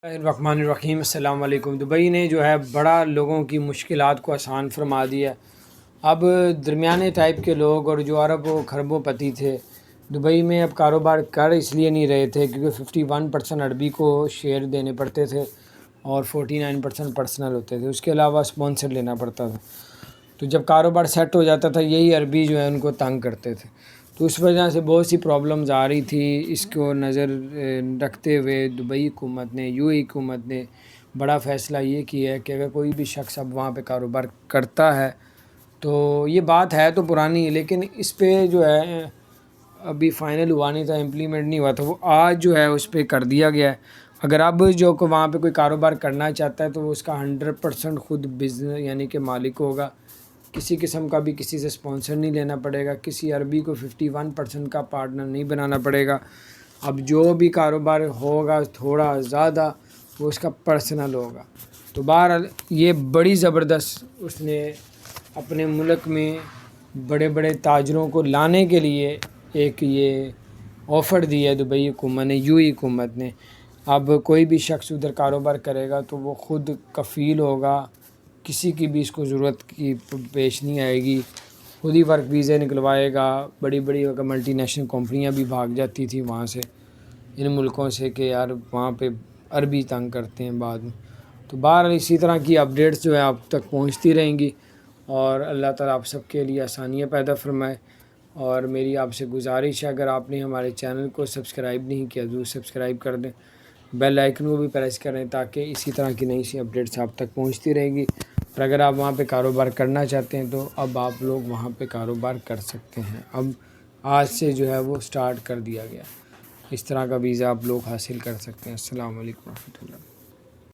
الرحمن الرحیم۔ السلام علیکم۔ دبئی نے جو ہے بڑا لوگوں کی مشکلات کو آسان فرما دیا۔ اب درمیانے ٹائپ کے لوگ اور جو عرب و خربوں پتی تھے دبئی میں اب کاروبار کر اس لیے نہیں رہے تھے کیونکہ 51% عربی کو شیئر دینے پڑتے تھے اور 49% پرسنل ہوتے تھے، اس کے علاوہ اسپانسر لینا پڑتا تھا۔ تو جب کاروبار سیٹ ہو جاتا تھا یہی عربی جو ہے ان کو تنگ کرتے تھے، تو اس وجہ سے بہت سی پرابلمز آ رہی تھی۔ اس کو نظر رکھتے ہوئے دبئی حکومت نے حکومت نے بڑا فیصلہ یہ کیا ہے کہ اگر کوئی بھی شخص اب وہاں پہ کاروبار کرتا ہے تو یہ بات ہے تو پرانی ہے لیکن اس پہ جو ہے ابھی فائنل ہوا نہیں تھا، امپلیمنٹ نہیں ہوا تھا، وہ آج جو ہے اس پہ کر دیا گیا ہے۔ اگر اب جو وہاں پہ کوئی کاروبار کرنا چاہتا ہے تو وہ اس کا 100% خود بزنس یعنی کہ مالک ہوگا، کسی قسم کا بھی کسی سے اسپانسر نہیں لینا پڑے گا، کسی عربی کو 51% کا پارٹنر نہیں بنانا پڑے گا۔ اب جو بھی کاروبار ہوگا تھوڑا زیادہ وہ اس کا پرسنل ہوگا۔ تو بہرحال یہ بڑی زبردست اس نے اپنے ملک میں بڑے بڑے تاجروں کو لانے کے لیے ایک یہ آفر دیا ہے دبئی حکومت نے حکومت نے۔ اب کوئی بھی شخص ادھر کاروبار کرے گا تو وہ خود کفیل ہوگا، کسی کی بھی اس کو ضرورت کی پیش نہیں آئے گی، خود ہی ورک ویزے نکلوائے گا۔ بڑی بڑی ملٹی نیشنل کمپنیاں بھی بھاگ جاتی تھیں وہاں سے، ان ملکوں سے، کہ یار وہاں پہ عربی تنگ کرتے ہیں بعد میں۔ تو بہرحال اسی طرح کی اپڈیٹس جو ہے آپ تک پہنچتی رہیں گی اور اللہ تعالیٰ آپ سب کے لیے آسانیاں پیدا فرمائے۔ اور میری آپ سے گزارش ہے اگر آپ نے ہمارے چینل کو سبسکرائب نہیں کیا ضرور سبسکرائب کر دیں، بیل آئکن کو بھی پریس کریں تاکہ اسی طرح کی نئی سی اپڈیٹس آپ تک پہنچتی رہیں گی۔ اور اگر آپ وہاں پہ کاروبار کرنا چاہتے ہیں تو اب آپ لوگ وہاں پہ کاروبار کر سکتے ہیں، اب آج سے جو ہے وہ سٹارٹ کر دیا گیا، اس طرح کا ویزا آپ لوگ حاصل کر سکتے ہیں۔ السلام علیکم ورحمۃ اللہ۔